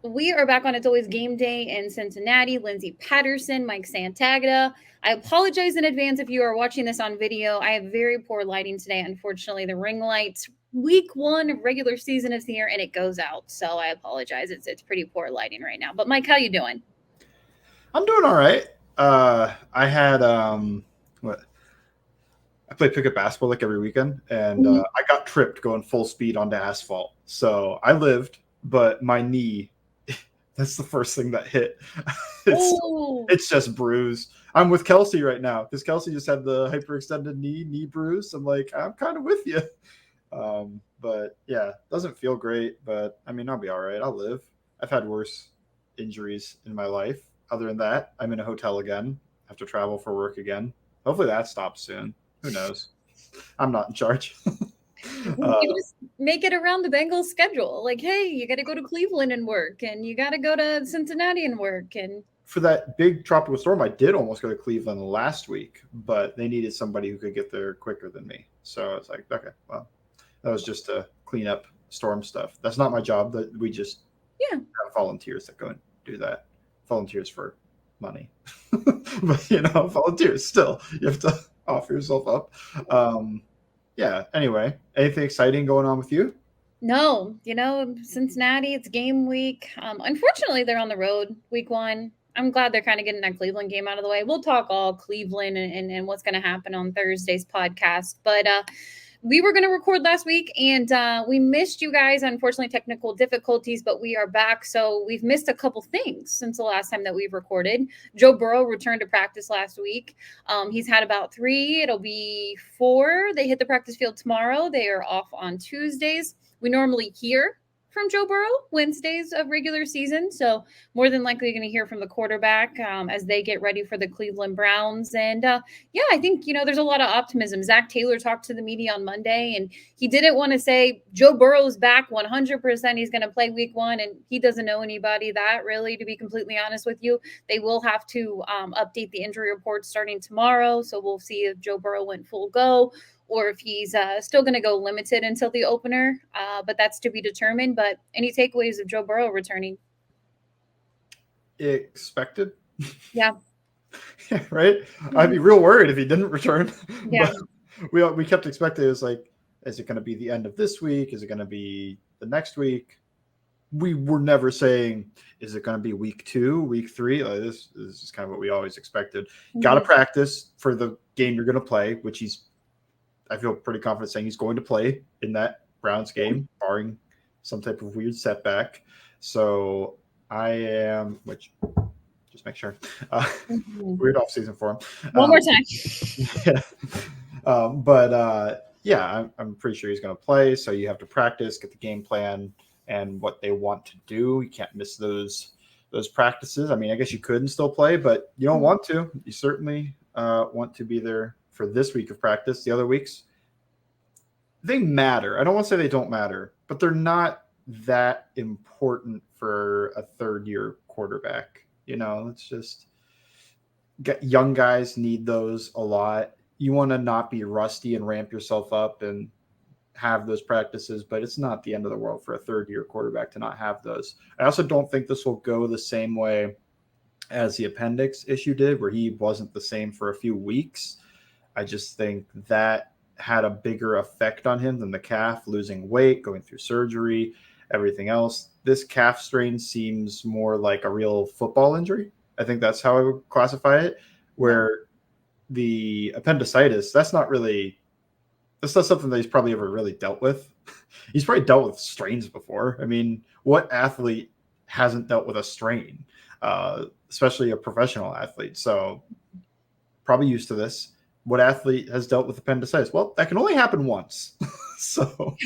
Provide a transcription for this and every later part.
We are back on It's Always Game Day in Cincinnati. Lindsay Patterson, Mike Santagata. I apologize in advance if you are watching this on video. I have very poor lighting today. Unfortunately, the ring lights, week one of regular season is here and it goes out. So I apologize. It's pretty poor lighting right now. But Mike, how you doing? I'm doing all right. I had what I play pickup basketball like every weekend, and I got tripped going full speed onto asphalt. So I lived, but my knee, that's the first thing that hit. it's Oh, it's just bruised. I'm with Kelsey right now because Kelsey just had the hyperextended knee bruise. I'm like, I'm kind of with you. But yeah, doesn't feel great, but I mean, I'll be all right. I'll live. I've had worse injuries in my life. Other than that, I'm in a hotel again. Have to travel for work again. Hopefully that stops soon. Who knows? I'm not in charge. you just make it around the Bengals schedule. Like, hey, you got to go to Cleveland and work, and you got to go to Cincinnati and work. And For that big tropical storm, I did almost go to Cleveland last week, but they needed somebody who could get there quicker than me. So it's like, okay, well, that was just to clean up storm stuff. That's not my job. That we just yeah, have volunteers that go and do that. Volunteers for money, but volunteers still. You have to offer yourself up. Yeah. Anyway, anything exciting going on with you? no, Cincinnati, it's game week. Unfortunately, they're on the road week one. I'm glad they're kind of getting that Cleveland game out of the way. We'll talk all Cleveland and what's going to happen on Thursday's podcast. But we were going to record last week and we missed you guys. Unfortunately, technical difficulties, but we are back. So we've missed a couple things since the last time that we've recorded. Joe Burrow returned to practice last week. He's had about 3. It'll be 4. They hit the practice field tomorrow. They are off on Tuesdays. We normally hear from Joe Burrow Wednesdays of regular season. So more than likely you're going to hear from the quarterback as they get ready for the Cleveland Browns. And yeah, I think, there's a lot of optimism. Zac Taylor talked to the media on Monday and he didn't want to say Joe Burrow's back 100%. He's going to play week one. And he doesn't know anybody that really, to be completely honest with you. They will have to update the injury report starting tomorrow. So we'll see if Joe Burrow went full go or if he's still going to go limited until the opener. But that's to be determined. But any takeaways of Joe Burrow returning? Expected. Yeah. Right? I'd be real worried if he didn't return. Yeah. But we kept expecting. It was like, is it going to be the end of this week? Is it going to be the next week? We were never saying, is it going to be week 2, week 3? Like, this is kind of what we always expected. Got to practice for the game you're going to play, which I feel pretty confident saying he's going to play in that Browns game, barring some type of weird setback. So I am, which just make sure, weird off season for him. One more time. Yeah. Yeah, I'm pretty sure he's going to play. So you have to practice, get the game plan and what they want to do. You can't miss those practices. I mean, I guess you could and still play, but you don't want to. You certainly want to be there for this week of practice. The other weeks, they matter. I don't want to say they don't matter, but they're not that important for a third-year quarterback. It's just young guys need those a lot. You want to not be rusty and ramp yourself up and have those practices, but it's not the end of the world for a third-year quarterback to not have those. I also don't think this will go the same way as the appendix issue did, where he wasn't the same for a few weeks. I just think that had a bigger effect on him than the calf, losing weight, going through surgery, everything else. This calf strain seems more like a real football injury. I think that's how I would classify it, where the appendicitis, that's not something that he's probably ever really dealt with. He's probably dealt with strains before. I mean, what athlete hasn't dealt with a strain, especially a professional athlete? So probably used to this. What athlete has dealt with appendicitis? Well, that can only happen once. So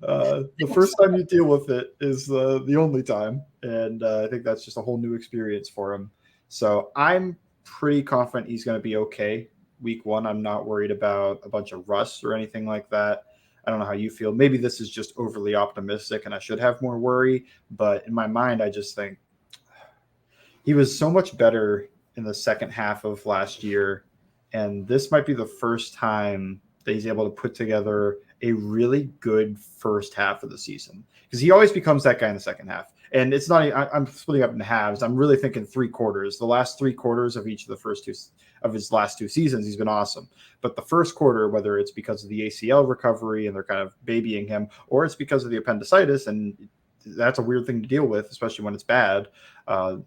the first time you deal with it is the only time. And I think that's just a whole new experience for him. So I'm pretty confident he's going to be okay week one. I'm not worried about a bunch of rust or anything like that. I don't know how you feel. Maybe this is just overly optimistic and I should have more worry. But in my mind, I just think he was so much better in the second half of last year. And this might be the first time that he's able to put together a really good first half of the season, because he always becomes that guy in the second half. And it's not, I'm splitting up in halves. I'm really thinking 3 quarters. The last 3 quarters of each of the first 2 of his last 2 seasons, he's been awesome. But the first quarter, whether it's because of the ACL recovery and they're kind of babying him, or it's because of the appendicitis, and that's a weird thing to deal with, especially when it's bad.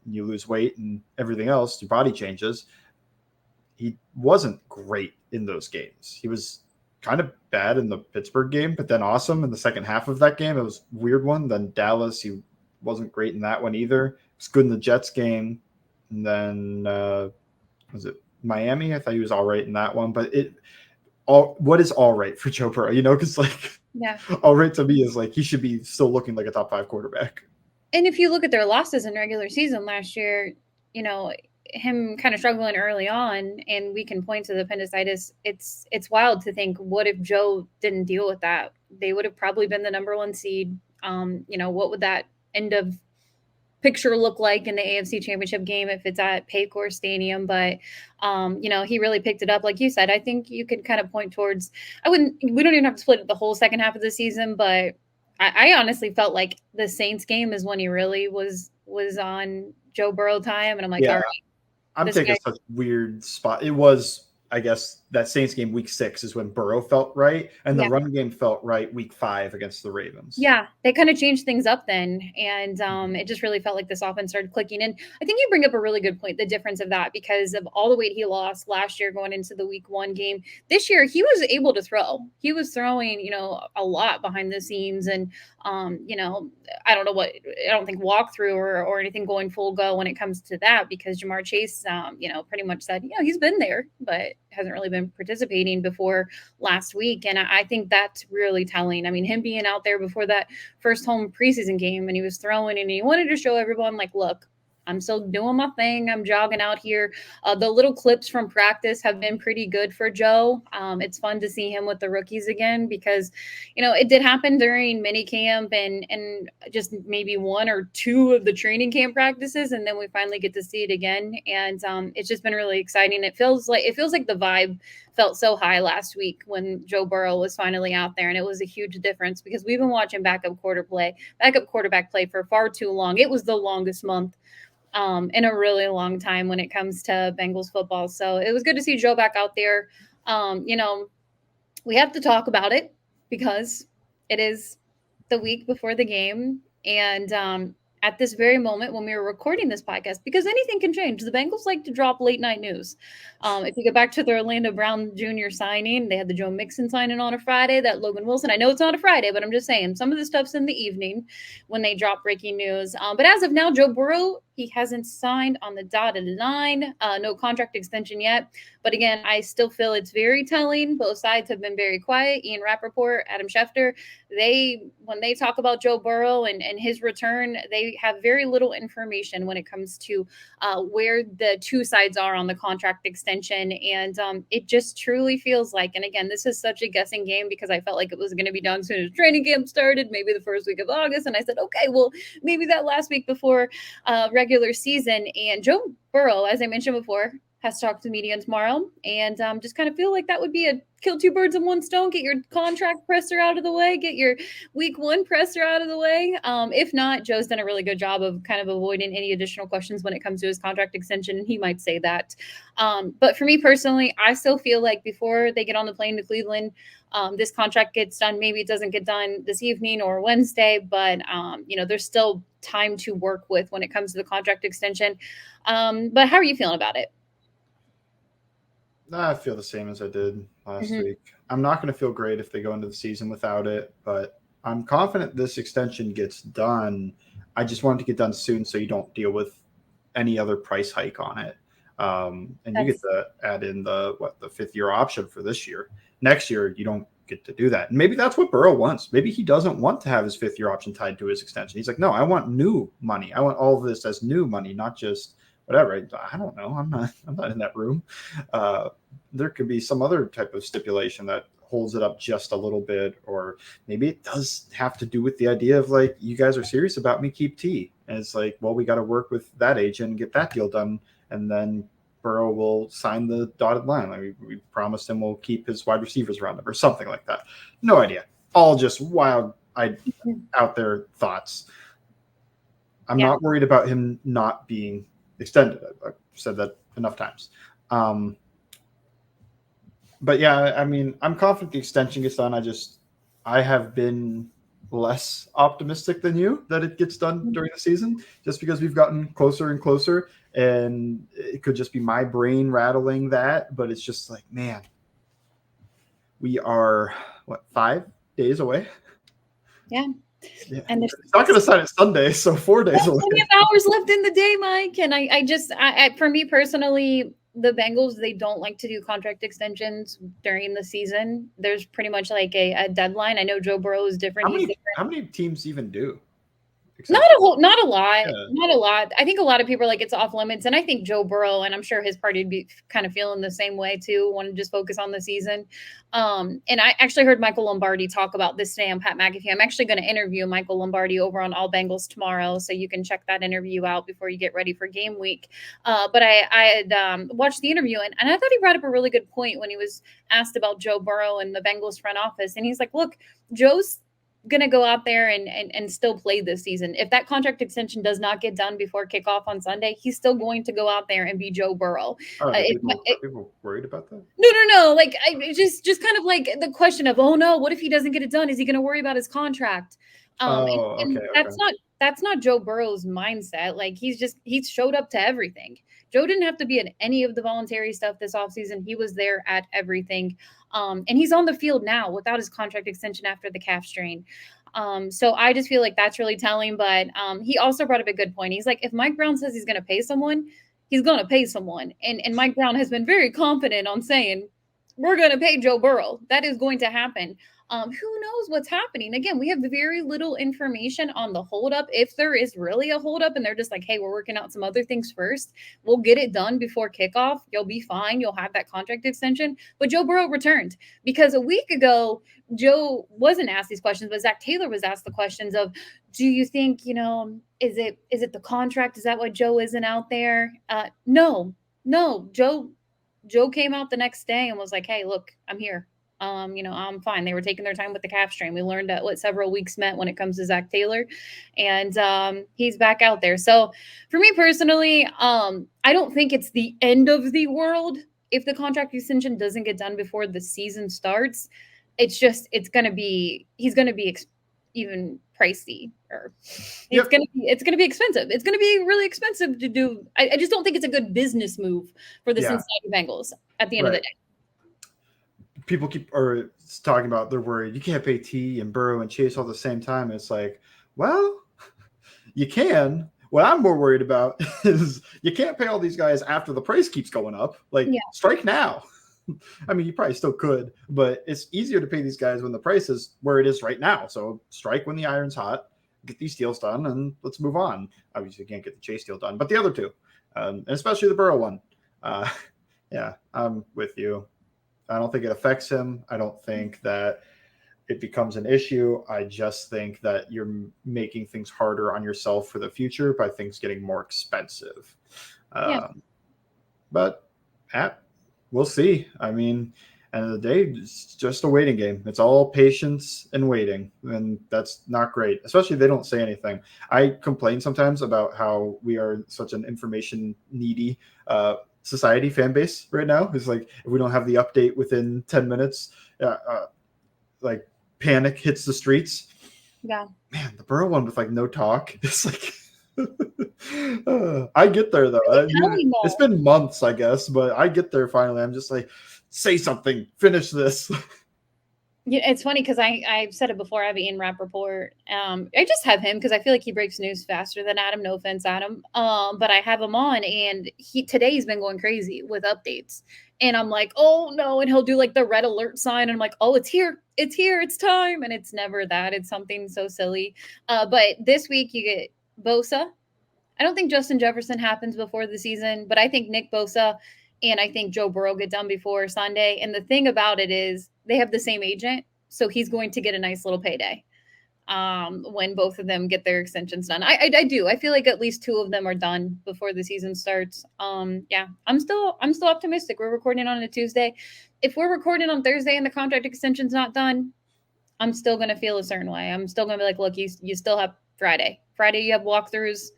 You lose weight and everything else, your body changes. He wasn't great in those games. He was kind of bad in the Pittsburgh game, but then awesome in the second half of that game. It was a weird one. Then Dallas, he wasn't great in that one either. He was good in the Jets game. And then was it Miami? I thought he was all right in that one. But what is all right for Joe Burrow? Because all right to me is like he should be still looking like a top 5 quarterback. And if you look at their losses in regular season last year, him kind of struggling early on, and we can point to the appendicitis. It's wild to think, what if Joe didn't deal with that? They would have probably been the number 1 seed. What would that end of picture look like in the AFC Championship game if it's at Paycor Stadium? But he really picked it up, like you said. I think you could kind of point towards. We don't even have to split it the whole second half of the season, but I honestly felt like the Saints game is when he really was on Joe Burrow time, and I'm like, all right. I'm taking such a weird spot. It was, I guess, that Saints game week 6 is when Burrow felt right, and the run game felt right week 5 against the Ravens. Yeah, they kind of changed things up then, and it just really felt like this offense started clicking. And I think you bring up a really good point, the difference of that, because of all the weight he lost last year going into the week 1 game. This year, he was able to throw. He was throwing, a lot behind the scenes, and I don't think walkthrough or anything going full go when it comes to that, because Jamar Chase, pretty much said, he's been there, but hasn't really been participating before last week. And I think that's really telling. I mean, him being out there before that first home preseason game, and he was throwing, and he wanted to show everyone, like, look, I'm still doing my thing. I'm jogging out here. The little clips from practice have been pretty good for Joe. It's fun to see him with the rookies again, because, it did happen during mini camp and just maybe 1 or 2 of the training camp practices. And then we finally get to see it again. And it's just been really exciting. It feels like the vibe felt so high last week when Joe Burrow was finally out there. And it was a huge difference, because we've been watching backup quarterback play for far too long. It was the longest month in a really long time when it comes to Bengals football. So it was good to see Joe back out there. We have to talk about it because it is the week before the game. And at this very moment when we were recording this podcast, because anything can change, the Bengals like to drop late night news. If you go back to the Orlando Brown Jr. signing, they had the Joe Mixon signing on a Friday, that Logan Wilson. I know it's not a Friday, but I'm just saying some of the stuff's in the evening when they drop breaking news. But as of now, Joe Burrow, he hasn't signed on the dotted line. No contract extension yet. But again, I still feel it's very telling. Both sides have been very quiet. Ian Rappaport, Adam Schefter, when they talk about Joe Burrow and his return, they have very little information when it comes to where the two sides are on the contract extension. And it just truly feels like, and again, this is such a guessing game because I felt like it was going to be done as soon as training camp started, maybe the first week of August. And I said, okay, well, maybe that last week before regular season. And Joe Burrow, as I mentioned before, has talked to the media tomorrow, and just kind of feel like that would be a kill 2 birds in 1 stone. Get your contract presser out of the way, get your week 1 presser out of the way. If not, Joe's done a really good job of kind of avoiding any additional questions when it comes to his contract extension, and he might say that. But for me personally, I still feel like before they get on the plane to Cleveland, this contract gets done. Maybe it doesn't get done this evening or Wednesday, but there's still time to work with when it comes to the contract extension. But how are you feeling about it? I feel the same as I did last week. I'm not going to feel great if they go into the season without it, but I'm confident this extension gets done. I just want it to get done soon so you don't deal with any other price hike on it. And you get to add in the 5th-year option for this year. Next year, you don't get to do that. And maybe that's what Burrow wants. Maybe he doesn't want to have his 5th-year option tied to his extension. He's like, no, I want new money. I want all of this as new money, not just whatever. I don't know. I'm not in that room. There could be some other type of stipulation that holds it up just a little bit, or maybe it does have to do with the idea of like, you guys are serious about me, keep T. And it's like, well, we got to work with that agent and get that deal done. And then Burrow will sign the dotted line. Like we promised him we'll keep his wide receivers around him or something like that. No idea. All just wild out there thoughts. I'm not worried about him not being extended. I've said that enough times. But yeah, I mean, I'm confident the extension gets done. I have been less optimistic than you that it gets done during the season, just because we've gotten closer and closer, and it could just be my brain rattling that. But it's just like, man, we are 5 days away. Yeah. And it's not going to sign it Sunday, so 4 days away. Plenty of hours left in the day, Mike. And I for me personally, the Bengals, they don't like to do contract extensions during the season. There's pretty much like a deadline. I know Joe Burrow is different. How many teams even do? Not a lot. Yeah. Not a lot. I think a lot of people are like, it's off limits. And I think Joe Burrow, and I'm sure his party would be kind of feeling the same way too, want to just focus on the season. And I actually heard Michael Lombardi talk about this today on Pat McAfee. I'm actually going to interview Michael Lombardi over on All Bengals tomorrow, so you can check that interview out before you get ready for game week. But I had watched the interview, and I thought he brought up a really good point when he was asked about Joe Burrow and the Bengals front office. And he's like, look, Joe's going to go out there and still play this season. If that contract extension does not get done before kickoff on Sunday, he's still going to go out there and be Joe Burrow. Are people worried about that? No. Like, just kind of like the question of, oh no, what if he doesn't get it done? Is he going to worry about his contract? That's not Joe Burrow's mindset. Like, he's showed up to everything. Joe didn't have to be at any of the voluntary stuff this offseason. He was there at everything. And he's on the field now without his contract extension after the calf strain. So I just feel like that's really telling. But he also brought up a good point. He's like, if Mike Brown says he's going to pay someone, he's going to pay someone. And Mike Brown has been very confident on saying, we're going to pay Joe Burrow. That is going to happen. Who knows what's happening? Again, we have very little information on the holdup. If there is really a holdup and they're just like, hey, we're working out some other things first, we'll get it done before kickoff. You'll be fine. You'll have that contract extension. But Joe Burrow returned, because a week ago, Joe wasn't asked these questions, but Zac Taylor was asked the questions of, do you think, is it the contract? Is that why Joe isn't out there? No. Joe came out the next day and was like, hey, look, I'm here. I'm fine. They were taking their time with the calf strain. We learned what several weeks meant when it comes to Zac Taylor, and he's back out there. So for me personally, I don't think it's the end of the world if the contract extension doesn't get done before the season starts. It's going to be, he's going to be even pricey, or it's going to be expensive. It's going to be really expensive to do. I just don't think it's a good business move for the Cincinnati Bengals at the end of the day. People keep talking about, they're worried you can't pay T and Burrow and Chase all at the same time. It's like, well, you can. What I'm more worried about is you can't pay all these guys after the price keeps going up. Like, strike now. I mean, you probably still could, but it's easier to pay these guys when the price is where it is right now. So strike when the iron's hot, get these deals done, and let's move on. Obviously, you can't get the Chase deal done, but the other two, and especially the Burrow one. I'm with you. I don't think it affects him. I don't think that it becomes an issue. I just think that you're making things harder on yourself for the future by things getting more expensive. But we'll see. I mean, end of the day, it's just a waiting game. It's all patience and waiting, and that's not great, especially if they don't say anything. I complain sometimes about how we are such an information needy society fan base right now. It's like, if we don't have the update within 10 minutes, like panic hits the streets. Yeah, man, the Burrow one with like no talk, it's like I get there though. It's been months, I guess, but I get there finally. I'm just like, say something, finish this. Yeah, it's funny because I've said it before. I have Ian Rappaport. I just have him because I feel like he breaks news faster than Adam. No offense, Adam. But I have him on, and today's been going crazy with updates. And I'm like, oh no, and he'll do like the red alert sign, and I'm like, oh, it's here, it's time, and it's never that. It's something so silly. But this week you get Bosa. I don't think Justin Jefferson happens before the season, but I think Nick Bosa and I think Joe Burrow get done before Sunday. And the thing about it is, they have the same agent, so he's going to get a nice little payday when both of them get their extensions done. I do. I feel like at least two of them are done before the season starts. Yeah, I'm still optimistic. We're recording on a Tuesday. If we're recording on Thursday and the contract extension's not done, I'm still going to feel a certain way. I'm still going to be like, look, you still have Friday. Friday, you have walkthroughs.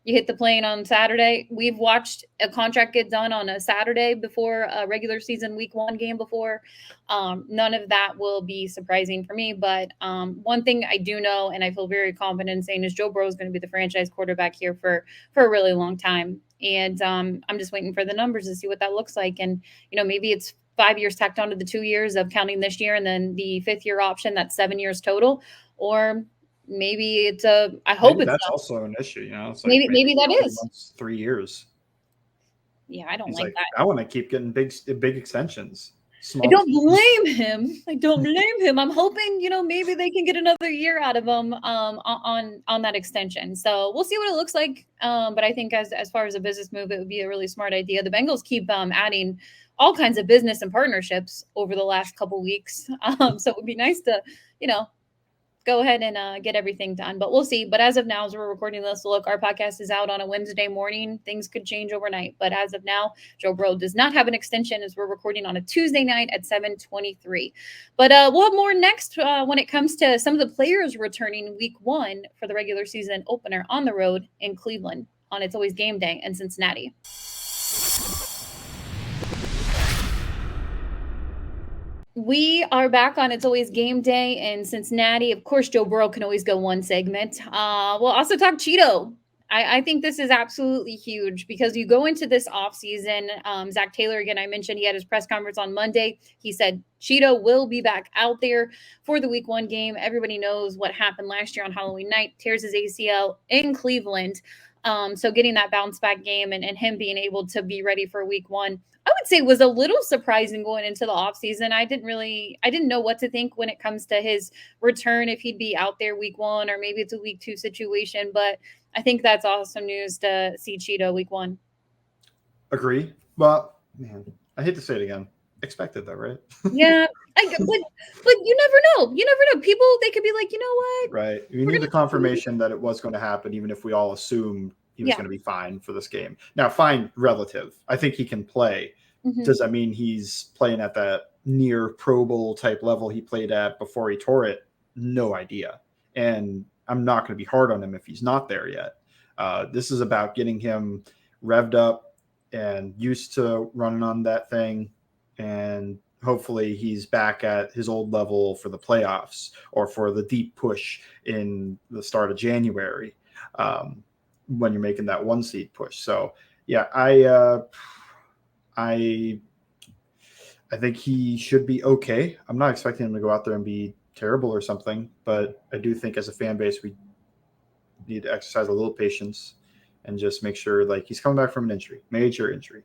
You hit the plane on Saturday. We've watched a contract get done on a Saturday before a regular season week 1 game before. None of that will be surprising for me. But one thing I do know, and I feel very confident in saying, is Joe Burrow is going to be the franchise quarterback here for a really long time. And I'm just waiting for the numbers to see what that looks like. And, maybe it's 5 years tacked onto the 2 years of counting this year and then the 5th year option, that's 7 years total. Or maybe it's I hope Maybe it's that's not. also an issue. It's like Maybe that 2 is. months, 3 years. Yeah, I don't He's like like, that. I want to keep getting big extensions. I don't blame him. I don't blame him. I'm hoping, maybe they can get another year out of him on that extension. So we'll see what it looks like. But I think as far as a business move, it would be a really smart idea. The Bengals keep adding all kinds of business and partnerships over the last couple weeks. So it would be nice to, go ahead and get everything done. But we'll see. But as of now, as we're recording this, look, our podcast is out on a Wednesday morning. Things could change overnight. But as of now, Joe Burrow does not have an extension as we're recording on a Tuesday night at 7:23. But we'll have more next when it comes to some of the players returning week 1 for the regular season opener on the road in Cleveland on It's Always Game Day in Cincinnati. We are back on It's Always Game Day in Cincinnati. Of course, Joe Burrow can always go one segment. We'll also talk Cheeto. I think this is absolutely huge because you go into this offseason. Zac Taylor, again, I mentioned he had his press conference on Monday. He said Cheeto will be back out there for the week 1 game. Everybody knows what happened last year on Halloween night, tears his ACL in Cleveland. So getting that bounce back game and him being able to be ready for week 1, I would say was a little surprising going into the offseason. I didn't know what to think when it comes to his return, if he'd be out there week 1 or maybe it's a week 2 situation. But I think that's awesome news to see Cheeto week 1. Agree. Well, man, I hate to say it again. Expected though, right? Yeah. But you never know. You never know. People, they could be like, you know what? Right. You need the confirmation that it was going to happen, even if we all assume he was going to be fine for this game. Now, fine, relative. I think he can play. Mm-hmm. Does that mean he's playing at that near Pro Bowl type level he played at before he tore it? No idea. And I'm not going to be hard on him if he's not there yet. This is about getting him revved up and used to running on that thing. And hopefully he's back at his old level for the playoffs or for the deep push in the start of January when you're making that 1 seed push. So, yeah, I think he should be okay. I'm not expecting him to go out there and be terrible or something, but I do think as a fan base, we need to exercise a little patience and just make sure like he's coming back from an injury, major injury.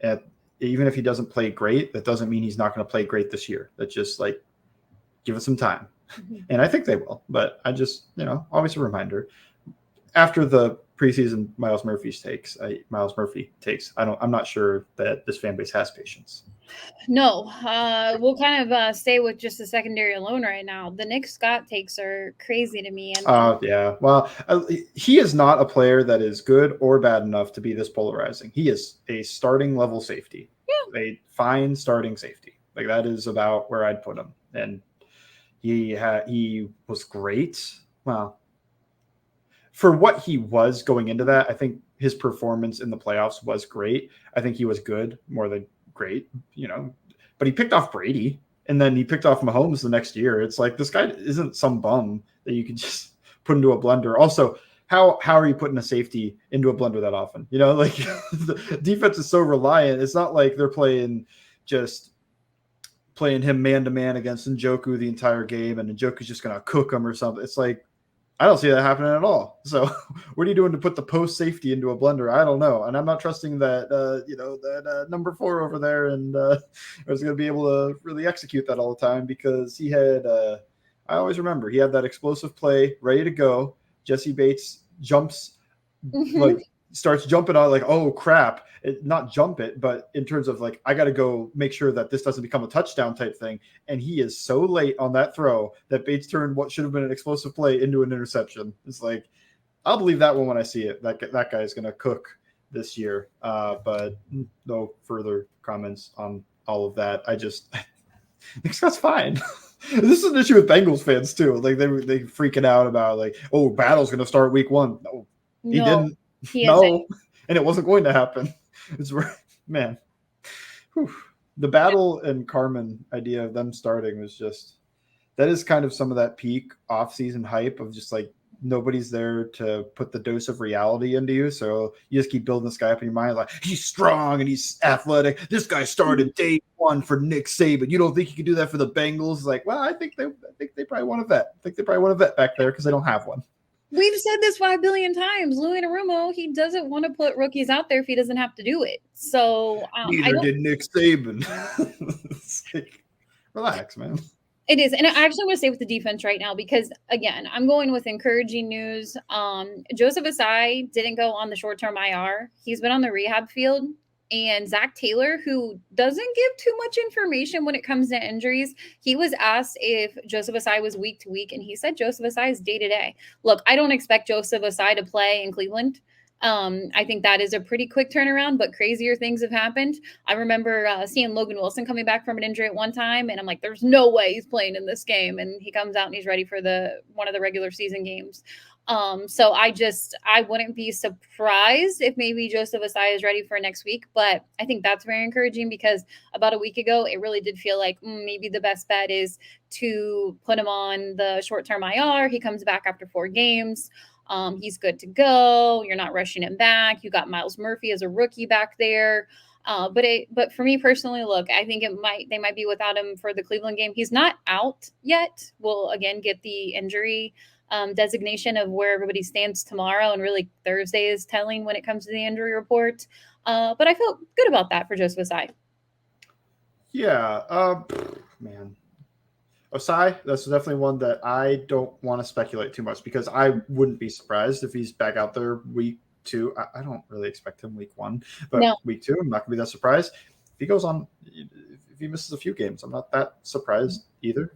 And even if he doesn't play great, that doesn't mean he's not going to play great this year. That's just like, give it some time. Mm-hmm. And I think they will, but I just, always a reminder after the preseason Miles Murphy takes, I'm not sure that this fan base has patience. No, we'll kind of stay with just the secondary alone right now. The Nick Scott takes are crazy to me. Yeah. Well, he is not a player that is good or bad enough to be this polarizing. He is a starting level safety, a fine starting safety. Like that is about where I'd put him. And he was great. Well, for what he was going into that, I think his performance in the playoffs was great. I think he was good, more than great, but he picked off Brady and then he picked off Mahomes the next year. It's like, this guy isn't some bum that you can just put into a blender. Also, how are you putting a safety into a blender that often? Like the defense is so reliant. It's not like they're playing him man-to-man against Njoku the entire game and Njoku's just going to cook him or something. It's like, I don't see that happening at all. So what are you doing to put the post safety into a blender? I don't know. And I'm not trusting that number 4 over there and was going to be able to really execute that all the time because he had, I always remember he had that explosive play ready to go. Jesse Bates jumps, starts jumping out like, oh crap. Not jump it, but in terms of like, I got to go make sure that this doesn't become a touchdown type thing. And he is so late on that throw that Bates turned what should have been an explosive play into an interception. It's like, I'll believe that one when I see it. That guy is going to cook this year. But no further comments on all of that. Nick Scott's fine. This is an issue with Bengals fans too. Like they freaking out about like, oh, Battle's going to start week 1. No, he No, didn't. he isn't. No, and it wasn't going to happen. It's man. Whew. The Battle and Carmen idea of them starting was just that is kind of some of that peak off-season hype of just like nobody's there to put the dose of reality into you. So you just keep building this guy up in your mind like he's strong and he's athletic. This guy started day 1 for Nick Saban. You don't think you can do that for the Bengals? Like, well, I think they probably want a vet. I think they probably want a vet back there because they don't have one. We've said this 5 billion times. Louis Narumo, he doesn't want to put rookies out there if he doesn't have to do it. So neither did Nick Saban. Like, relax, man. It is. And I actually want to stay with the defense right now because, again, I'm going with encouraging news. Joseph Ossai didn't go on the short-term IR. He's been on the rehab field. And Zac Taylor, who doesn't give too much information when it comes to injuries, he was asked if Joseph Ossai was week to week, and he said Joseph Ossai is day to day. Look, I don't expect Joseph Ossai to play in Cleveland. I think that is a pretty quick turnaround, but crazier things have happened. I remember seeing Logan Wilson coming back from an injury at one time, and I'm like, there's no way he's playing in this game. And he comes out and he's ready for one of the regular season games. So I wouldn't be surprised if maybe Joseph Ossai is ready for next week, but I think that's very encouraging because about a week ago, it really did feel like maybe the best bet is to put him on the short-term IR. He comes back after 4 games. He's good to go. You're not rushing him back. You got Myles Murphy as a rookie back there. But for me personally, look, I think they might be without him for the Cleveland game. He's not out yet. We'll again get the injury designation of where everybody stands tomorrow, and really Thursday is telling when it comes to the injury report. But I felt good about that for Joseph Ossai. Yeah, man. Ossai, that's definitely one that I don't want to speculate too much because I wouldn't be surprised if he's back out there week 2. I don't really expect him week 1, but week 2, I'm not going to be that surprised. If he goes on, if he misses a few games, I'm not that surprised either.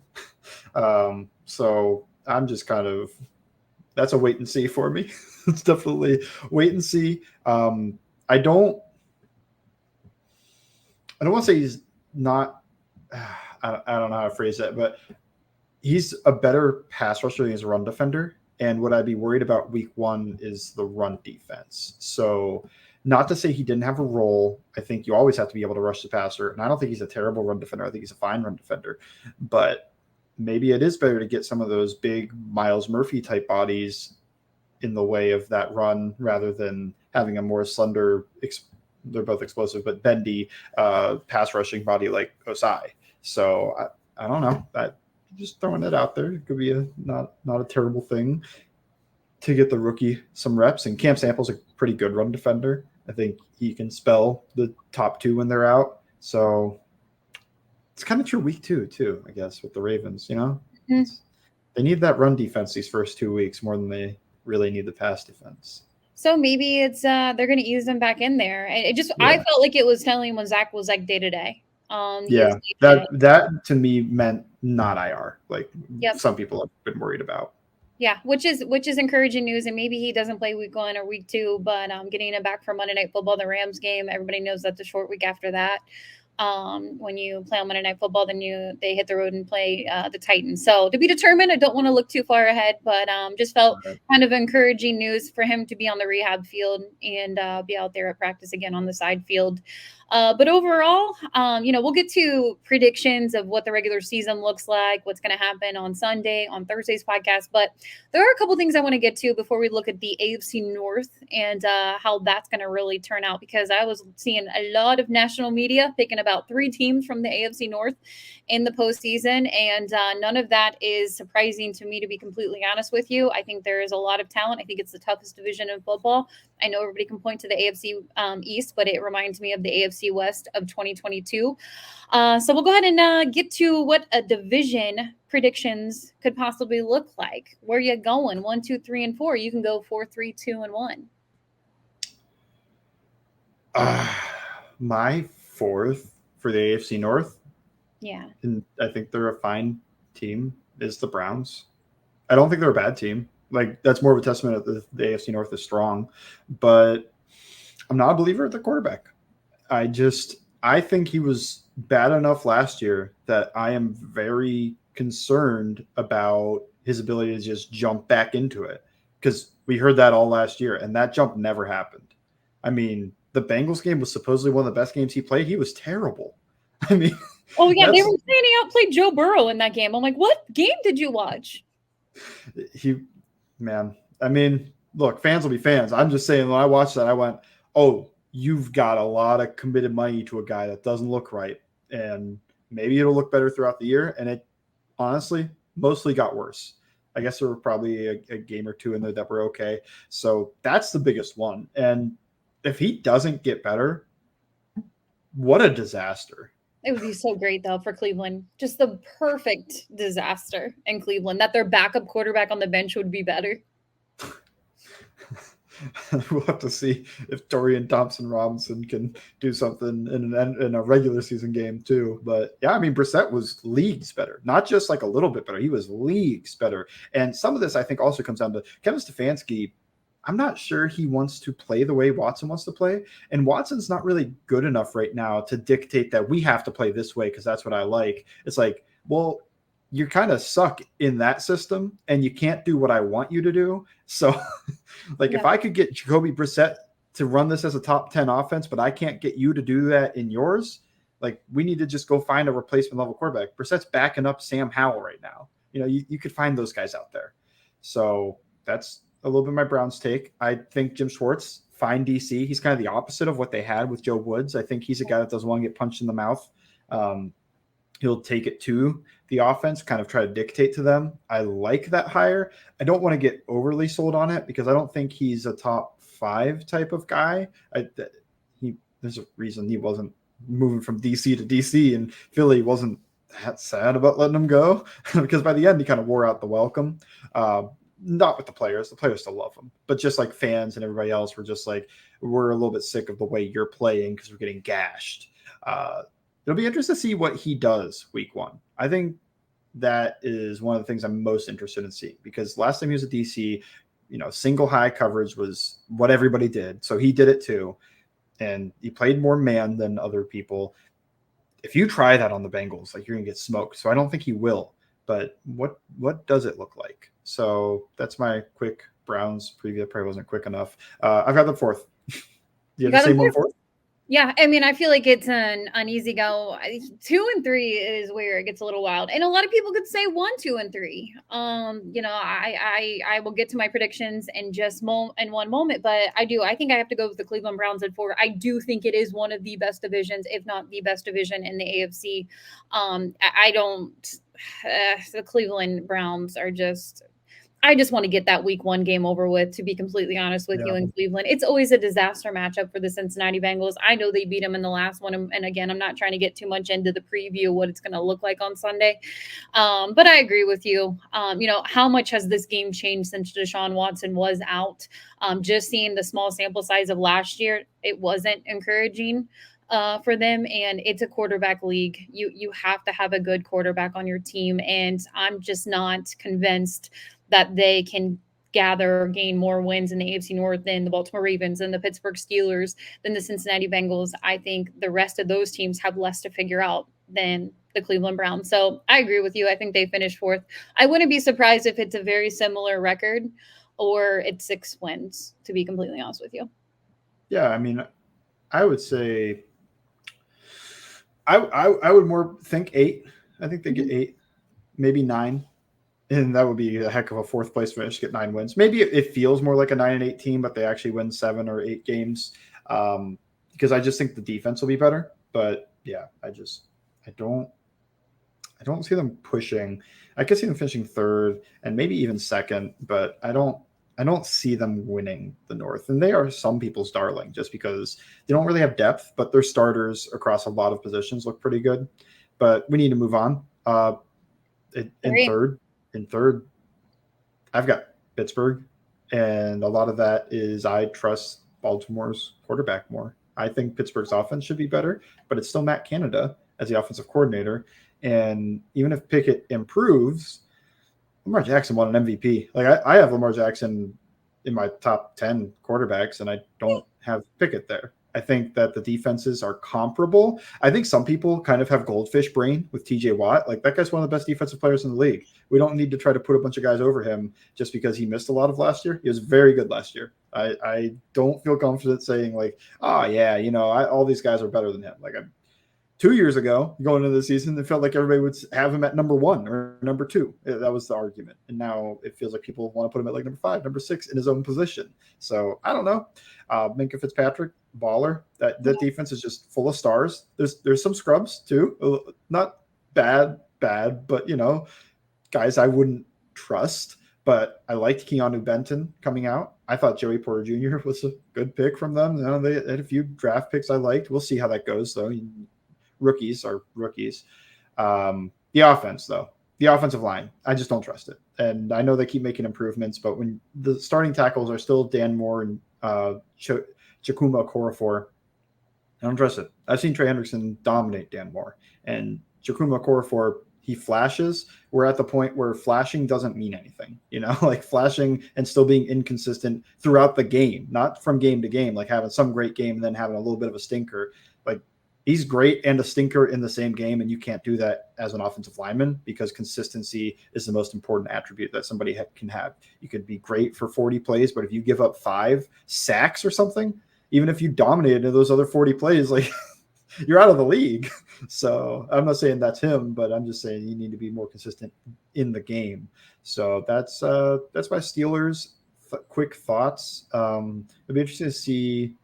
So I'm just kind of, that's a wait and see for me. It's definitely wait and see. I don't want to say he's not, I don't know how to phrase that, but he's a better pass rusher than he's a run defender. And what I'd be worried about week 1 is the run defense. So not to say he didn't have a role. I think you always have to be able to rush the passer. And I don't think he's a terrible run defender. I think he's a fine run defender. But maybe it is better to get some of those big Myles Murphy type bodies in the way of that run rather than having a more slender, they're both explosive, but bendy pass rushing body like Ossai. So I don't know. Just throwing it out there. It could be not a terrible thing to get the rookie some reps. And Cam Sample's a pretty good run defender. I think he can spell the top 2 when they're out. So it's kind of true week 2 too, I guess, with the Ravens. You know, they need that run defense these first 2 weeks more than they really need the pass defense. So maybe it's they're going to ease them back in there. I felt like it was telling when Zac was like day to day. That to me meant not IR. Like some people have been worried about. Yeah, which is encouraging news, and maybe he doesn't play week 1 or week 2, but getting him back for Monday Night Football, the Rams game. Everybody knows that's a short week after that. When you play on Monday Night Football, then they hit the road and play the Titans. So to be determined, I don't want to look too far ahead, but just felt kind of encouraging news for him to be on the rehab field and be out there at practice again on the side field. But overall, we'll get to predictions of what the regular season looks like, what's going to happen on Sunday, on Thursday's podcast. But there are a couple things I want to get to before we look at the AFC North and how that's going to really turn out, because I was seeing a lot of national media picking about 3 teams from the AFC North in the postseason, and none of that is surprising to me, to be completely honest with you. I think there is a lot of talent. I think it's the toughest division in football. I know everybody can point to the AFC East, but it reminds me of the AFC West of 2022. So we'll go ahead and get to what a division predictions could possibly look like. Where you going? 1, 2, 3, and 4. You can go 4, 3, 2, and 1. My 4th for the AFC North. Yeah. And I think they're a fine team, is the Browns. I don't think they're a bad team. Like, that's more of a testament that the AFC North is strong. But I'm not a believer at the quarterback. I I think he was bad enough last year that I am very concerned about his ability to just jump back into it, because we heard that all last year, and that jump never happened. I mean, the Bengals game was supposedly one of the best games he played. He was terrible. I mean, Oh yeah, they were that's saying he outplayed Joe Burrow in that game. I'm like, what game did you watch? he, man. I mean, look, fans will be fans. I'm just saying, when I watched that, I went, "Oh, you've got a lot of committed money to a guy that doesn't look right, and maybe it'll look better throughout the year." And it honestly mostly got worse. I guess there were probably a game or two in there that were okay. So that's the biggest one. And if he doesn't get better, what a disaster. It would be so great though for Cleveland. Just the perfect disaster in Cleveland that their backup quarterback on the bench would be better. We'll have to see if Dorian Thompson Robinson can do something in a regular season game too. But yeah, I mean, Brissett was leagues better, not just like a little bit better. He was leagues better. And some of this, I think, also comes down to Kevin Stefanski. I'm not sure he wants to play the way Watson wants to play. And Watson's not really good enough right now to dictate that we have to play this way because that's what I like. It's like, well, you kind of suck in that system and you can't do what I want you to do. So, like, if Yeah. I could get Jacoby Brissett to run this as a top 10 offense, but I can't get you to do that in yours, like, we need to just go find a replacement level quarterback. Brissett's backing up Sam Howell right now. You could find those guys out there. So that's a little bit of my Browns take. I think Jim Schwartz, fine DC. He's kind of the opposite of what they had with Joe Woods. I think he's a guy that doesn't want to get punched in the mouth. He'll take it to the offense, kind of try to dictate to them. I like that hire. I don't want to get overly sold on it because I don't think he's a top 5 type of guy. There's a reason he wasn't moving from DC to DC, and Philly wasn't that sad about letting him go because by the end he kind of wore out the welcome. Not with the players. The players still love him, but just like fans and everybody else were just like, we're a little bit sick of the way you're playing because we're getting gashed. It'll be interesting to see what he does week 1. I think that is one of the things I'm most interested in seeing because last time he was at DC, single high coverage was what everybody did. So he did it too. And he played more man than other people. If you try that on the Bengals, like, you're going to get smoked. So I don't think he will. But what does it look like? So that's my quick Browns preview. That probably wasn't quick enough. I've got the 4th. You have the same one 4th? Yeah, I mean, I feel like it's an uneasy go. 2 and 3 is where it gets a little wild, and a lot of people could say 1, 2, and 3. I will get to my predictions in just in one moment, but I think I have to go with the Cleveland Browns at 4. I do think it is one of the best divisions, if not the best division in the AFC. I don't. The Cleveland Browns are just. I just want to get that week 1 game over with, to be completely honest with you, in Cleveland. It's always a disaster matchup for the Cincinnati Bengals. I know they beat them in the last one. And again, I'm not trying to get too much into the preview of what it's going to look like on Sunday. But I agree with you. How much has this game changed since Deshaun Watson was out? Just seeing the small sample size of last year, it wasn't encouraging for them, and it's a quarterback league. You have to have a good quarterback on your team, and I'm just not convinced that they can gather or gain more wins in the AFC North than the Baltimore Ravens and the Pittsburgh Steelers, than the Cincinnati Bengals. I think the rest of those teams have less to figure out than the Cleveland Browns. So I agree with you. I think they finished 4th. I wouldn't be surprised if it's a very similar record or it's 6 wins, to be completely honest with you. Yeah, I mean, I would say I would more think 8. I think they get 8, maybe 9. And that would be a heck of a 4th place finish, get 9 wins. Maybe it feels more like a 9-8 team, but they actually win 7 or 8 games because I just think the defense will be better. But yeah, I don't see them pushing. I could see them finishing 3rd and maybe even 2nd, but I don't see them winning the North. And they are some people's darling just because they don't really have depth, but their starters across a lot of positions look pretty good. But we need to move on. In third, I've got Pittsburgh, and a lot of that is I trust Baltimore's quarterback more. I think Pittsburgh's offense should be better, but it's still Matt Canada as the offensive coordinator. And even if Pickett improves, Lamar Jackson won an MVP. Like, I have Lamar Jackson in my top 10 quarterbacks, and I don't have Pickett there. I think that the defenses are comparable. I think some people kind of have goldfish brain with TJ Watt. Like, that guy's one of the best defensive players in the league. We don't need to try to put a bunch of guys over him just because he missed a lot of last year. He was very good last year. I don't feel confident saying like, oh yeah, all these guys are better than him. Like, 2 years ago, going into the season, it felt like everybody would have him at number 1 or number 2. That was the argument. And now it feels like people want to put him at like number 5, number 6 in his own position. So I don't know. Minkah Fitzpatrick, baller. That defense is just full of stars. There's some scrubs too. Not bad, but guys I wouldn't trust. But I liked Keanu Benton coming out. I thought Joey Porter Jr. was a good pick from them. They had a few draft picks I liked. We'll see how that goes though. Rookies are rookies. The offense, though, the offensive line, I just don't trust it. And I know they keep making improvements, but when the starting tackles are still Dan Moore and Chukuma Okorafor, I don't trust it. I've seen Trey Hendrickson dominate Dan Moore, and Chukuma Okorafor, he flashes. We're at the point where flashing doesn't mean anything, like flashing and still being inconsistent throughout the game, not from game to game, like having some great game and then having a little bit of a stinker. Like, he's great and a stinker in the same game, and you can't do that as an offensive lineman because consistency is the most important attribute that somebody can have. You could be great for 40 plays, but if you give up 5 sacks or something, even if you dominated those other 40 plays, like you're out of the league. So I'm not saying that's him, but I'm just saying you need to be more consistent in the game. So that's my Steelers quick thoughts. It'd be interesting to see.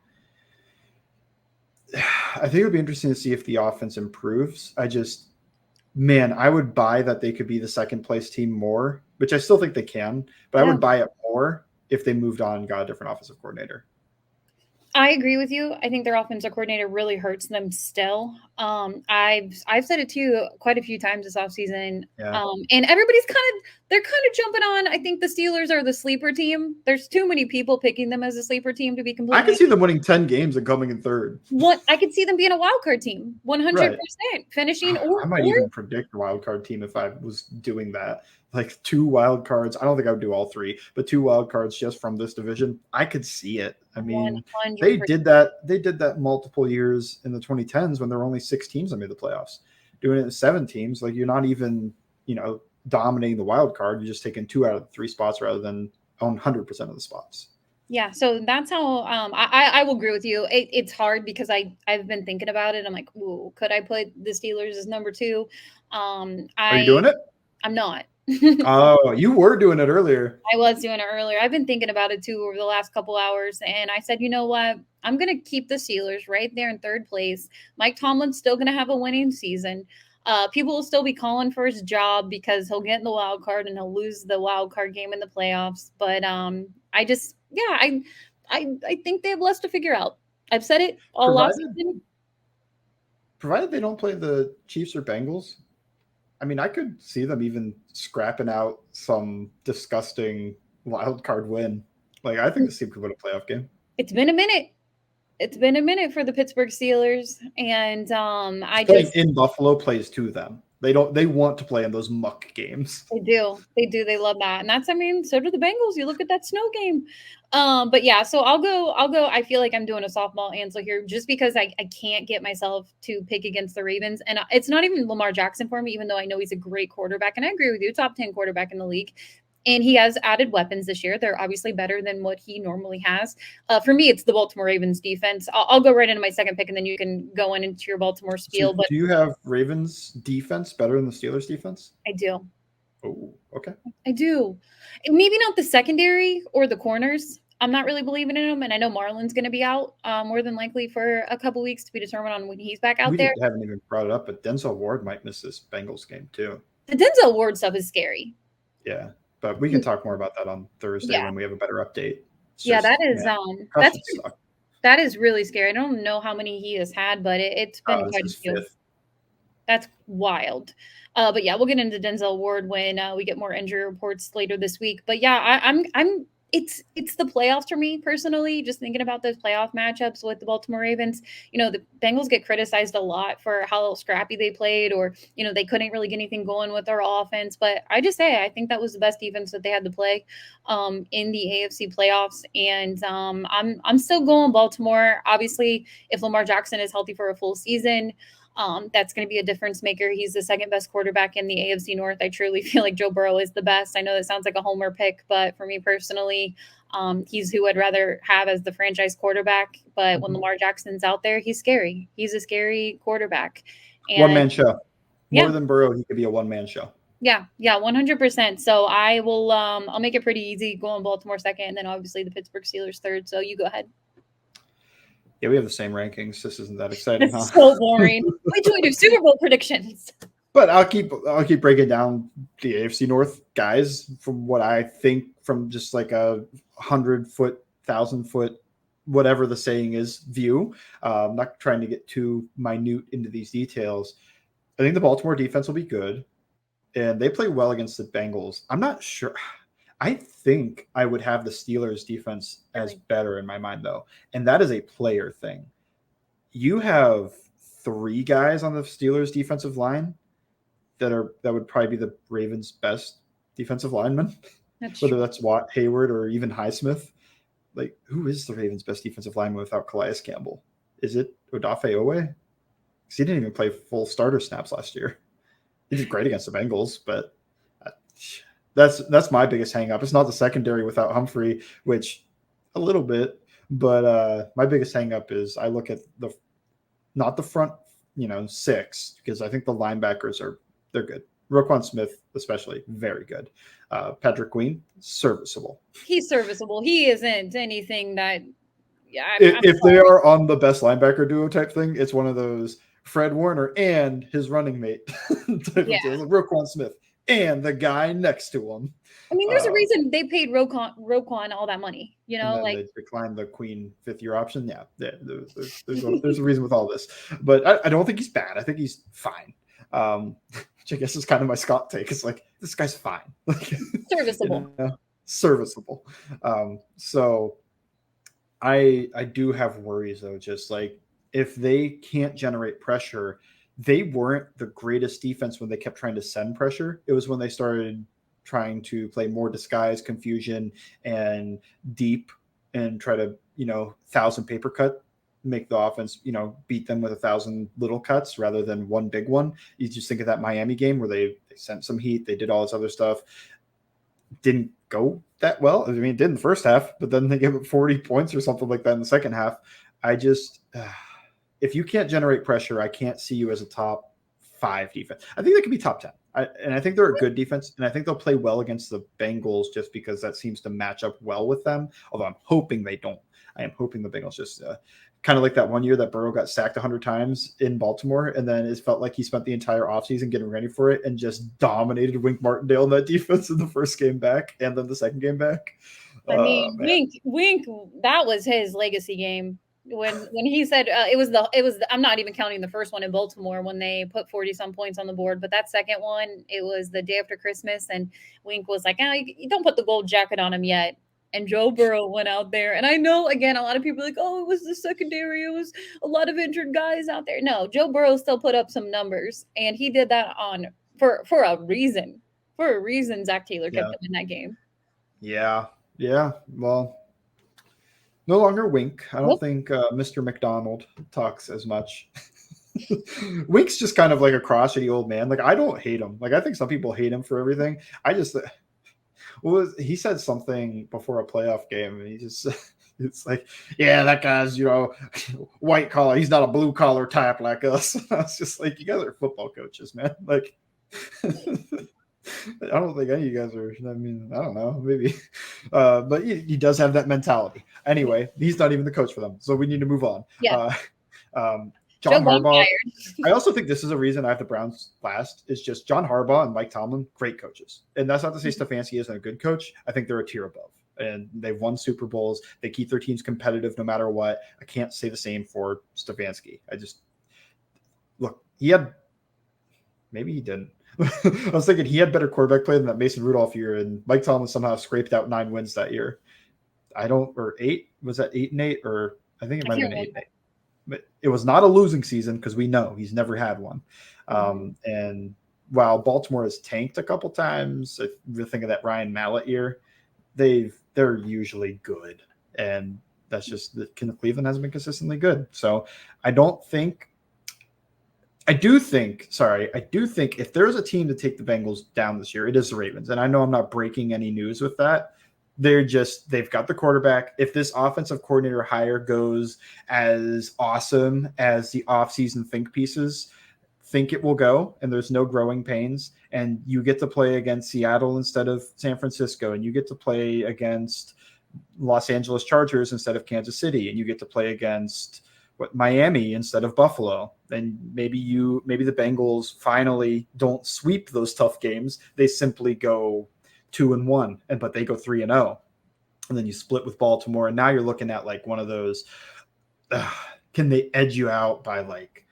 I think it would be interesting to see if the offense improves. I would buy that they could be the second place team more, which I still think they can, but I would buy it more if they moved on and got a different offensive coordinator. I agree with you. I think their offensive coordinator really hurts them still. I've said it too quite a few times this offseason. Yeah. And everybody's they're kind of jumping on. I think the Steelers are the sleeper team. There's too many people picking them as a sleeper team to be completely. I could see them winning 10 games and coming in third. I could see them being a wild card team, 100% finishing. I might even predict a wild card team if I was doing that. Like 2 wild cards. I don't think I would do all 3, but 2 wild cards just from this division. I could see it. I mean, 100%. They did that multiple years in the 2010s when there were only 6 teams that made the playoffs. Doing it in 7 teams, like you're not even, dominating the wild card. You're just taking 2 out of the 3 spots rather than own 100% of the spots. Yeah, so that's how I will agree with you. It's hard because I've been thinking about it. I'm like, ooh, could I put the Steelers as number 2? Are you doing it? I'm not. Oh, you were doing it earlier. I was doing it earlier. I've been thinking about it too over the last couple hours, and I said, you know what? I'm going to keep the Steelers right there in 3rd place. Mike Tomlin's still going to have a winning season. People will still be calling for his job because he'll get in the wild card and he'll lose the wild card game in the playoffs. But I think they have less to figure out. I've said it all last season. Provided they don't play the Chiefs or Bengals, I mean, I could see them even scrapping out some disgusting wild card win. Like, I think this team could win a playoff game. It's been a minute. It's been a minute for the Pittsburgh Steelers, and in Buffalo plays to them. They want to play in those muck games. They do. They love that. And so do the Bengals. You look at that snow game. But yeah, so I'll go. I feel like I'm doing a softball answer here just because I can't get myself to pick against the Ravens. And it's not even Lamar Jackson for me, even though I know he's a great quarterback. And I agree with you, top 10 quarterback in the league. And he has added weapons this year. They're obviously better than what he normally has. For me, it's the Baltimore Ravens defense. I'll go right into my second pick, and then you can go into your Baltimore spiel. So do you have Ravens defense better than the Steelers defense? I do. Oh, okay. I do. Maybe not the secondary or the corners. I'm not really believing in them, and I know Marlon's going to be out more than likely for a couple weeks to be determined on when he's back out there. We haven't even brought it up, but Denzel Ward might miss this Bengals game too. The Denzel Ward stuff is scary. Yeah. But we can talk more about that on Thursday when we have a better update. That is really scary. I don't know how many he has had, but it's been quite a few. That's wild. But yeah, we'll get into Denzel Ward when we get more injury reports later this week. But yeah, I'm It's the playoffs for me personally, just thinking about those playoff matchups with the Baltimore Ravens. The Bengals get criticized a lot for how scrappy they played, or they couldn't really get anything going with their offense. But I just say I think that was the best defense that they had to play in the AFC playoffs. And I'm still going Baltimore. Obviously, if Lamar Jackson is healthy for a full season, that's going to be a difference maker. He's the second best quarterback in the AFC North. I truly feel like Joe Burrow is the best. I know that sounds like a homer pick, but for me personally, he's who I'd rather have as the franchise quarterback. But when Lamar Jackson's out there, he's scary. He's a scary quarterback. And One-man show. More yeah, than Burrow, he could be a one-man show. yeah, 100%. So I will, I'll make it pretty easy going Baltimore second, and then obviously the Pittsburgh Steelers third. So you go ahead. Yeah, we have the same rankings. This isn't that exciting, huh? It's so boring. Wait till we do Super Bowl predictions. But I'll keep breaking down the AFC North guys from what I think from just like a 100-foot, 1,000-foot, whatever the saying is, view. I'm not trying to get too minute into these details. I think the Baltimore defense will be good, and they play well against the Bengals. I'm not sure. I think I would have the Steelers defense as better in my mind, though, and that is a player thing. You have 3 guys on the Steelers defensive line that would probably be the Ravens' best defensive lineman, whether that's Watt, Hayward, or even Highsmith. Like, who is the Ravens' best defensive lineman without Calais Campbell? Is it Odafe Owe? Because he didn't even play full starter snaps last year. He did great against the Bengals, but that's my biggest hang up. It's not the secondary without Humphrey, which a little bit, but my biggest hang up is I look at not the front, 6, because I think the linebackers they're good. Roquan Smith, especially, very good. Patrick Queen, serviceable. He's serviceable. He isn't anything that. Yeah, if they are on the best linebacker duo type thing, it's one of those Fred Warner and his running mate type of deal. Roquan Smith and the guy next to him. I mean, there's a reason they paid Roquan all that money. They declined the Queen 5th-year option. Yeah, there's a reason with all this, but I don't think he's bad. I think he's fine. Which I guess is kind of my Scott take. It's like, this guy's fine. Serviceable. Serviceable. So I do have worries, though, just like if they can't generate pressure, they weren't the greatest defense when they kept trying to send pressure. It was when they started trying to play more disguise, confusion, and deep and try to, 1,000 paper cut, make the offense, beat them with 1,000 little cuts rather than one big one. You just think of that Miami game where they sent some heat, they did all this other stuff. Didn't go that well. I mean, it did in the first half, but then they gave up 40 points or something like that in the second half. I just, if you can't generate pressure, I can't see you as a top 5 defense. I think they could be top 10. And I think they're a good defense, and I think they'll play well against the Bengals just because that seems to match up well with them, although I'm hoping they don't. I am hoping the Bengals just kind of like that one year that Burrow got sacked 100 times in Baltimore, and then it felt like he spent the entire offseason getting ready for it and just dominated Wink Martindale in that defense in the first game back and then the second game back. I mean, Wink, that was his legacy game. When he said it was I'm not even counting the first one in Baltimore when they put 40-some points on the board, but that second one, it was the day after Christmas, and Wink was like, "Oh, you don't put the gold jacket on him yet." And Joe Burrow went out there, and I know again a lot of people are like, "Oh, it was the secondary, it was a lot of injured guys out there." No, Joe Burrow still put up some numbers, and he did that for a reason. For a reason, Zac Taylor kept him in that game. Yeah. Well, no longer Wink. I don't think Mr. McDonald talks as much. Wink's just kind of like a crotchety old man. Like, I don't hate him. Like, I think some people hate him for everything. I just, he said something before a playoff game, and he just, it's like, yeah, that guy's, white collar. He's not a blue collar type like us. I was just like, you guys are football coaches, man. Like, I don't think any of you guys are. I mean, I don't know, maybe, but he does have that mentality. Anyway, he's not even the coach for them, so we need to move on. Yeah. John Harbaugh. I also think this is a reason I have the Browns last. Is just John Harbaugh and Mike Tomlin, great coaches, and that's not to say Stefanski isn't a good coach. I think they're a tier above, and they've won Super Bowls. They keep their teams competitive no matter what. I can't say the same for Stefanski. Maybe he didn't. I was thinking he had better quarterback play than that Mason Rudolph year, and Mike Tomlin somehow scraped out 9 wins that year. Or 8? Was that 8-8? Or I think it I might have can't been 8-8. remember. But it was not a losing season because we know he's never had one. And while Baltimore has tanked a couple times, if you think of that Ryan Mallett year, they're usually good, and that's just that Cleveland hasn't been consistently good. So I do think if there's a team to take the Bengals down this year, it is the Ravens. And I know I'm not breaking any news with that. They've got the quarterback. If this offensive coordinator hire goes as awesome as the offseason think pieces think it will go, and there's no growing pains, and you get to play against Seattle instead of San Francisco, and you get to play against Los Angeles Chargers instead of Kansas City, and you get to play against Miami instead of Buffalo, then maybe the Bengals finally don't sweep those tough games. They simply go 2-1, but they go 3-0, and then you split with Baltimore, and now you're looking at like one of those. Can they edge you out by like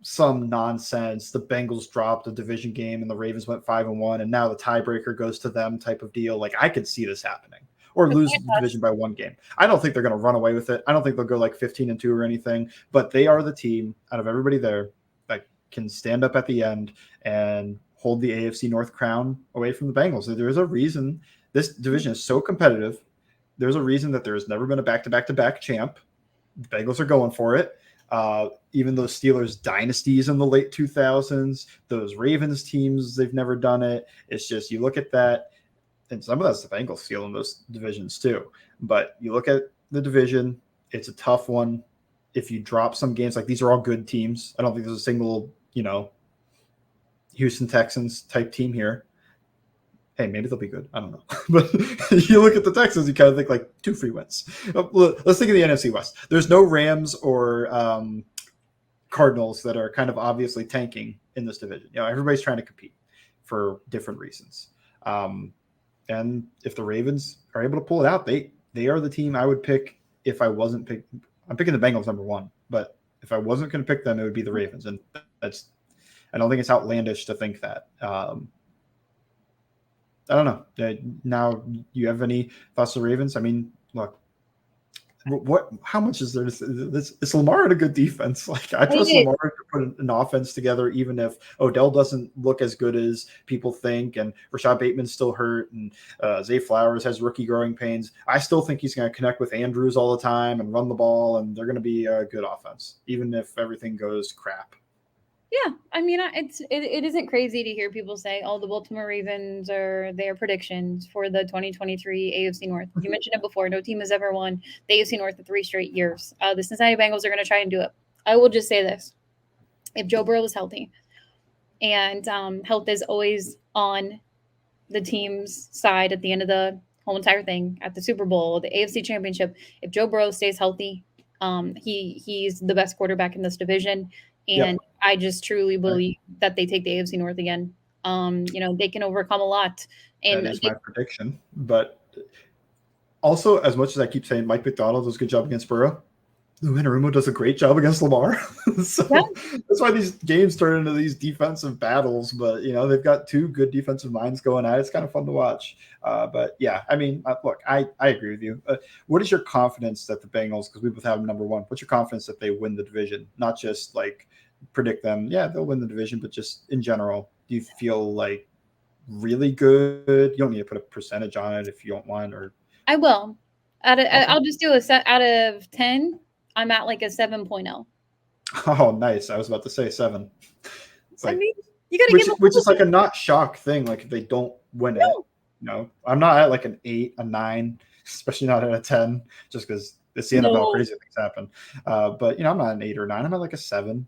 some nonsense? The Bengals dropped a division game and the Ravens went 5-1, and now the tiebreaker goes to them type of deal. Like I could see this happening, or lose the division by 1 game. I don't think they're going to run away with it. I don't think they'll go like 15-2 or anything, but they are the team out of everybody there that can stand up at the end and hold the AFC North crown away from the Bengals. There's a reason this division is so competitive. There's a reason that there has never been a back-to-back-to-back champ. The Bengals are going for it. Even those Steelers dynasties in the late 2000s, those Ravens teams, they've never done it. It's just you look at that, and some of that's the Bengals stealing those divisions too. But you look at the division, it's a tough one. If you drop some games, like these are all good teams. I don't think there's a single, Houston Texans type team here. Hey, maybe they'll be good. I don't know. But you look at the Texans, you kind of think like 2 free wins. Let's think of the NFC West. There's no Rams or Cardinals that are kind of obviously tanking in this division. Everybody's trying to compete for different reasons. And if the Ravens are able to pull it out, they are the team I would pick if I wasn't picking. I'm picking the Bengals number 1, but if I wasn't going to pick them, it would be the Ravens. And I don't think it's outlandish to think that. I don't know. Now, you have any thoughts on the Ravens? I mean, look, how much is there? Is Lamar a good defense? Like I trust Lamar to put an offense together, even if Odell doesn't look as good as people think, and Rashad Bateman's still hurt, and Zay Flowers has rookie growing pains. I still think he's going to connect with Andrews all the time and run the ball, and they're going to be a good offense, even if everything goes crap. Yeah, I mean, it isn't crazy to hear people say, "Oh, the Baltimore Ravens are their predictions for the 2023 AFC North." You mentioned it before. No team has ever won the AFC North in 3 straight years. The Cincinnati Bengals are going to try and do it. I will just say this: if Joe Burrow is healthy, and health is always on the team's side at the end of the whole entire thing, at the Super Bowl, the AFC Championship, if Joe Burrow stays healthy, he's the best quarterback in this division. And I just truly believe that they take the AFC North again. They can overcome a lot. And that is my prediction. But also, as much as I keep saying Mike McDonald does a good job against Burrow, Lou Anarumo does a great job against Lamar. So that's why these games turn into these defensive battles. But, they've got 2 good defensive minds going at it. It's kind of fun to watch. But, yeah, I mean, look, I agree with you. What is your confidence that the Bengals, because we both have them number 1, what's your confidence that they win the division? Not just, like, predict them. Yeah, they'll win the division, but just in general, do you feel, like, really good? You don't need to put a percentage on it if you don't want, or I will. I'll just do a set out of 10. I'm at like a 7.0. Oh, nice. I was about to say 7. It's like, I mean, you got to give which is like a not shock thing. Like if they don't win it, I'm not at like an 8, a 9, especially not at a 10, just because it's the NFL. Crazy things happen. But I'm not an 8 or 9. I'm at like a 7.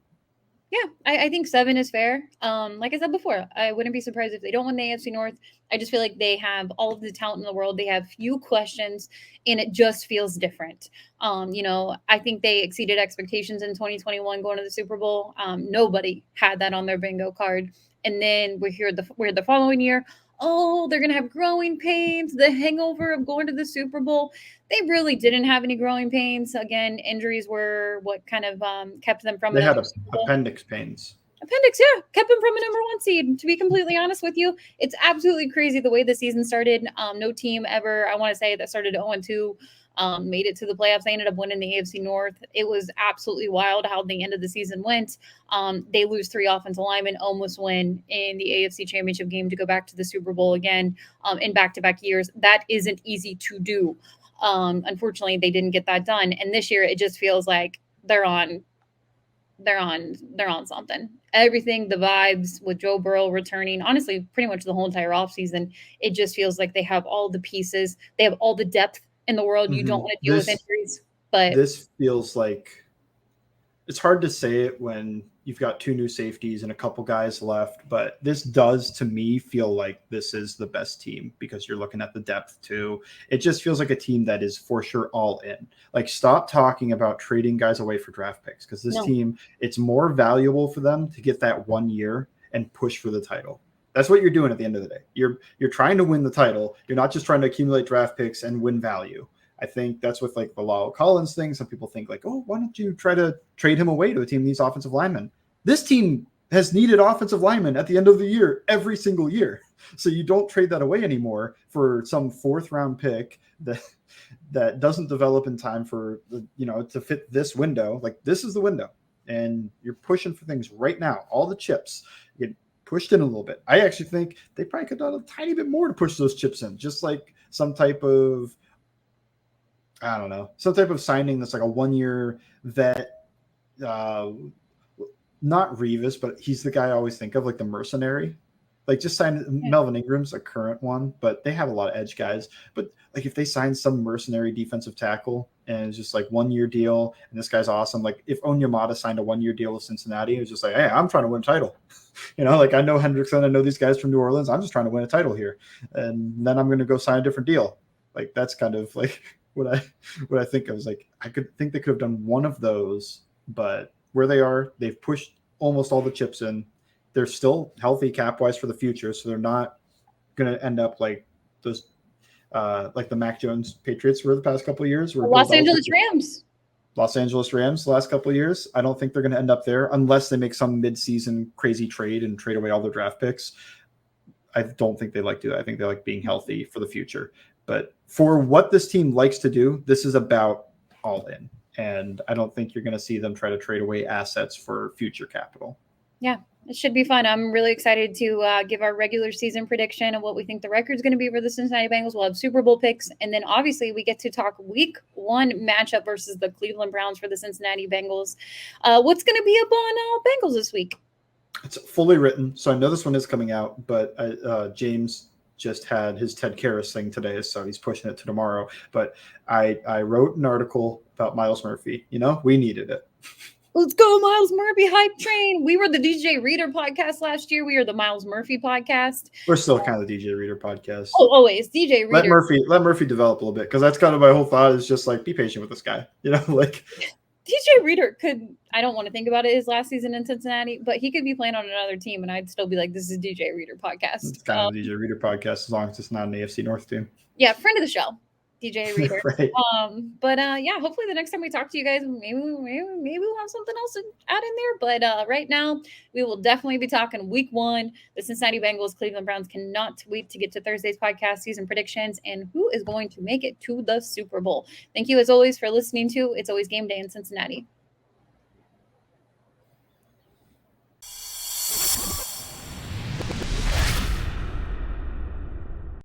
Yeah, I think 7 is fair. Like I said before, I wouldn't be surprised if they don't win the AFC North. I just feel like they have all of the talent in the world. They have few questions, and it just feels different. I think they exceeded expectations in 2021 going to the Super Bowl. Nobody had that on their bingo card. And then we're here the following year. Oh, they're going to have growing pains, the hangover of going to the Super Bowl. They really didn't have any growing pains. Again, injuries were what kind of kept them from They had appendix pains. Appendix, yeah, kept him from a number 1 seed. To be completely honest with you, it's absolutely crazy the way the season started. No team ever, I want to say, that started 0-2 made it to the playoffs. They ended up winning the AFC North. It was absolutely wild how the end of the season went. They lose 3 offensive linemen, almost win in the AFC Championship game to go back to the Super Bowl again in back-to-back years. That isn't easy to do. Unfortunately, they didn't get that done. And this year, it just feels like they're on something. Everything, the vibes with Joe Burrow returning, honestly, pretty much the whole entire offseason, it just feels like they have all the pieces. They have all the depth in the world. You don't want to deal with injuries. But this feels like it's hard to say it when you've got 2 new safeties and a couple guys left, but this does to me feel like this is the best team because you're looking at the depth too. It just feels like a team that is for sure all in. Like, stop talking about trading guys away for draft picks because this team, it's more valuable for them to get that 1 year and push for the title. That's what you're doing at the end of the day. You're trying to win the title. You're not just trying to accumulate draft picks and win value. I think that's with like the Lyle Collins thing. Some people think like, oh, why don't you try to trade him away to a team that needs offensive linemen? This team has needed offensive linemen at the end of the year every single year. So you don't trade that away anymore for some 4th round pick that doesn't develop in time for to fit this window. Like, this is the window, and you're pushing for things right now. All the chips get pushed in a little bit. I actually think they probably could have done a tiny bit more to push those chips in, just like some type of some type of signing that's like a 1-year vet, not Revis, but he's the guy I always think of, like the mercenary. Like, just sign Melvin Ingram's a current one, but they have a lot of edge guys. But like, if they sign some mercenary defensive tackle and it's just like 1-year deal, and this guy's awesome. Like, if Onyemata signed a 1-year deal with Cincinnati, it was just like, hey, I'm trying to win a title. Like, I know Hendrickson, I know these guys from New Orleans. I'm just trying to win a title here, and then I'm going to go sign a different deal. Like, that's kind of like what I think. I was like, I could think they could have done one of those, but where they are, they've pushed almost all the chips in. They're still healthy cap wise for the future, so they're not going to end up like those, like the Mac Jones Patriots were the past couple of years. Los Angeles Rams the last couple of years. I don't think they're going to end up there unless they make some mid-season crazy trade and trade away all their draft picks. I don't think they like to do that. I think they like being healthy for the future. But for what this team likes to do, this is about all in. And I don't think you're going to see them try to trade away assets for future capital. Yeah, it should be fun. I'm really excited to give our regular season prediction of what we think the record's going to be for the Cincinnati Bengals. We'll have Super Bowl picks. And then obviously we get to talk week 1 matchup versus the Cleveland Browns for the Cincinnati Bengals. What's going to be up on Bengals this week? It's fully written, so I know this one is coming out, but James just had his Ted Karras thing today, so he's pushing it to tomorrow. But I wrote an article about Miles Murphy. We needed it. Let's go, Miles Murphy hype train. We were the DJ Reader podcast last year. We are the Miles Murphy podcast. We're still kind of the DJ Reader podcast. Oh, always DJ Reader. Let Murphy develop a little bit, because that's kind of my whole thought, is just like, be patient with this guy. Like DJ Reader I don't want to think about it, his last season in Cincinnati, but he could be playing on another team and I'd still be like, this is DJ Reader podcast. It's kind of a DJ Reader podcast, as long as it's not an AFC North team. Yeah, friend of the show, DJ Reader. Right. But yeah, hopefully the next time we talk to you guys, maybe we'll have something else to add in there. But right now, we will definitely be talking week 1. The Cincinnati Bengals, Cleveland Browns. Cannot wait to get to Thursday's podcast, season predictions, and who is going to make it to the Super Bowl. Thank you, as always, for listening to It's Always Game Day in Cincinnati.